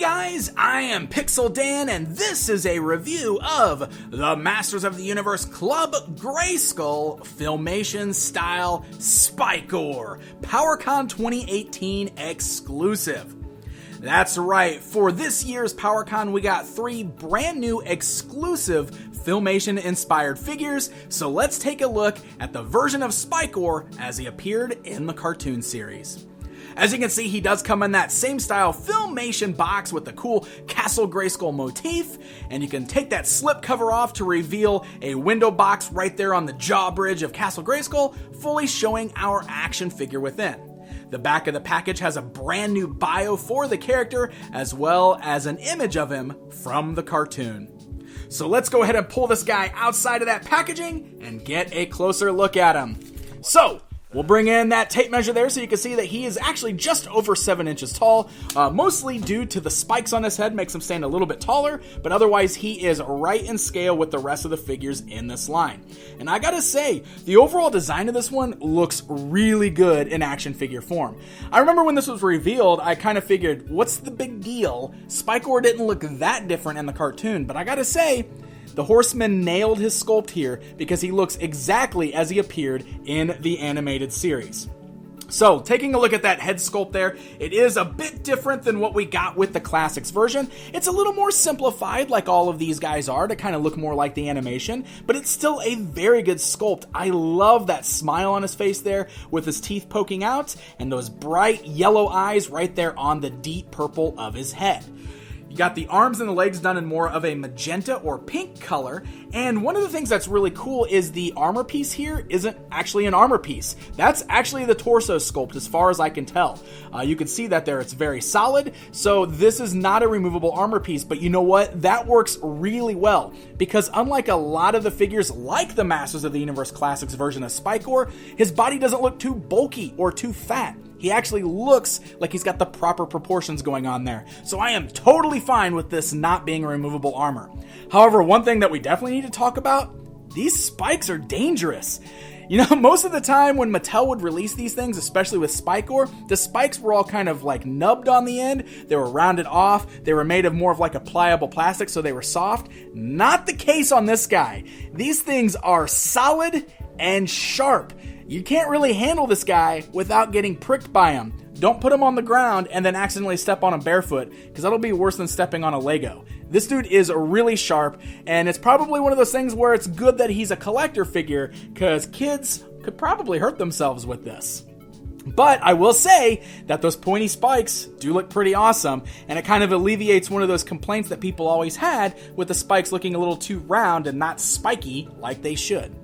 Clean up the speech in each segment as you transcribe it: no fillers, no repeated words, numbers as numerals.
guys, I am Pixel Dan, and this is a review of the Masters of the Universe Club Grayskull Filmation Style Spikor, PowerCon 2018 exclusive. That's right, for this year's PowerCon we got 3 brand new exclusive Filmation inspired figures, so let's take a look at the version of Spikor as he appeared in the cartoon series. As you can see, he does come in that same style Filmation box with the cool Castle Grayskull motif, and you can take that slip cover off to reveal a window box right there on the jaw bridge of Castle Grayskull, fully showing our action figure within. The back of the package has a brand new bio for the character, as well as an image of him from the cartoon. So let's go ahead and pull this guy outside of that packaging and get a closer look at him. So, we'll bring in that tape measure there so you can see that he is actually just over 7 inches tall, mostly due to the spikes on his head makes him stand a little bit taller, but otherwise he is right in scale with the rest of the figures in this line. And I gotta say, the overall design of this one looks really good in action figure form. I remember when this was revealed, I kind of figured, what's the big deal? Spikor didn't look that different in the cartoon, but I gotta say, the Horseman nailed his sculpt here because he looks exactly as he appeared in the animated series. So, taking a look at that head sculpt there, it is a bit different than what we got with the Classics version. It's a little more simplified, like all of these guys are, to kind of look more like the animation, but it's still a very good sculpt. I love that smile on his face there, with his teeth poking out, and those bright yellow eyes right there on the deep purple of his head. You got the arms and the legs done in more of a magenta or pink color, and one of the things that's really cool is the armor piece here isn't actually an armor piece. That's actually the torso sculpt as far as I can tell. You can see that there, it's very solid, so this is not a removable armor piece, but you know what? That works really well, because unlike a lot of the figures like the Masters of the Universe Classics version of Spikor, his body doesn't look too bulky or too fat. He actually looks like he's got the proper proportions going on there. So I am totally fine with this not being a removable armor. However, one thing that we definitely need to talk about, these spikes are dangerous. You know, most of the time when Mattel would release these things, especially with Spikor, the spikes were all kind of like nubbed on the end. They were rounded off. They were made of more of like a pliable plastic, so they were soft. Not the case on this guy. These things are solid and sharp. You can't really handle this guy without getting pricked by him. Don't put him on the ground and then accidentally step on him barefoot, because that'll be worse than stepping on a Lego. This dude is really sharp, and it's probably one of those things where it's good that he's a collector figure, because kids could probably hurt themselves with this. But I will say that those pointy spikes do look pretty awesome, and it kind of alleviates one of those complaints that people always had with the spikes looking a little too round and not spiky like they should.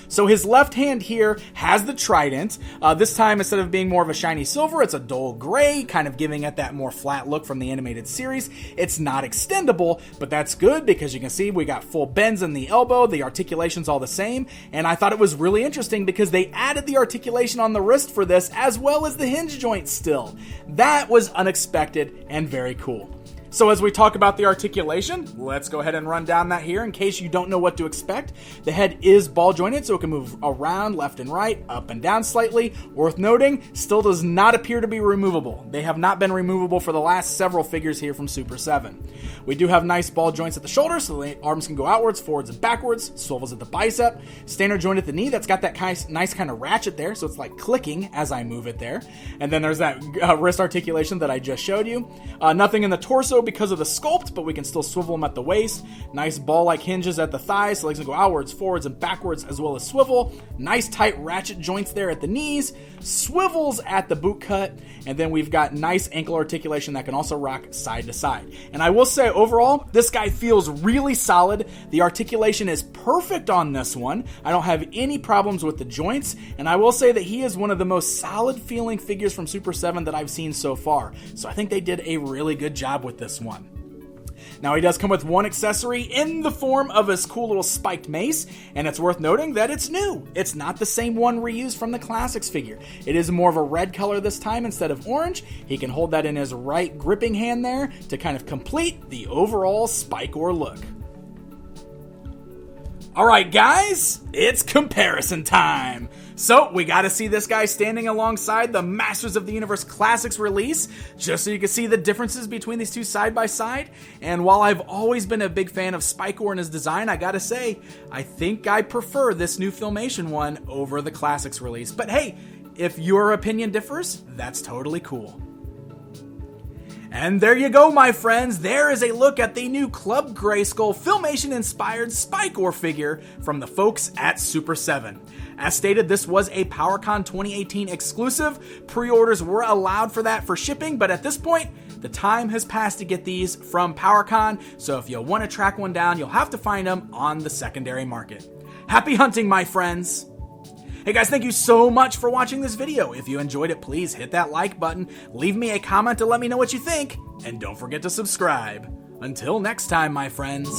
So his left hand here has the Trident. This time, instead of being more of a shiny silver, it's a dull gray, kind of giving it that more flat look from the animated series. It's not extendable, but that's good because you can see we got full bends in the elbow, the articulation's all the same, and I thought it was really interesting because they added the articulation on the wrist for this as well as the hinge joint still. That was unexpected and very cool. So as we talk about the articulation, let's go ahead and run down that here in case you don't know what to expect. The head is ball jointed, so it can move around left and right, up and down slightly. Worth noting, still does not appear to be removable. They have not been removable for the last several figures here from Super 7. We do have nice ball joints at the shoulder, so the arms can go outwards, forwards, and backwards. Swivels at the bicep. Standard joint at the knee, that's got that nice kind of ratchet there, so it's like clicking as I move it there. And then there's that wrist articulation that I just showed you. Nothing in the torso because of the sculpt, but we can still swivel them at the waist. Nice ball-like hinges at the thighs, so legs can go outwards, forwards, and backwards as well as swivel. Nice tight ratchet joints there at the knees. Swivels at the boot cut, and then we've got nice ankle articulation that can also rock side to side. And I will say, overall, this guy feels really solid. The articulation is perfect on this one. I don't have any problems with the joints, and I will say that he is one of the most solid feeling figures from Super 7 that I've seen so far. So I think they did a really good job with this one. Now, he does come with one accessory in the form of his cool little spiked mace, and it's worth noting that it's new. It's not the same one reused from the Classics figure. It is more of a red color this time instead of orange. He can hold that in his right gripping hand there to kind of complete the overall Spikor look. Alright guys, it's comparison time! So, we gotta see this guy standing alongside the Masters of the Universe Classics release, just so you can see the differences between these two side by side. And while I've always been a big fan of Spikor and his design, I gotta say, I think I prefer this new Filmation one over the Classics release. But hey, if your opinion differs, that's totally cool. And there you go, my friends. There is a look at the new Club Grayskull Filmation-inspired Spikor figure from the folks at Super 7. As stated, this was a PowerCon 2018 exclusive. Pre-orders were allowed for that for shipping, but at this point, the time has passed to get these from PowerCon, so if you want to track one down, you'll have to find them on the secondary market. Happy hunting, my friends! Hey guys, thank you so much for watching this video. If you enjoyed it, please hit that like button, leave me a comment to let me know what you think, and don't forget to subscribe. Until next time, my friends.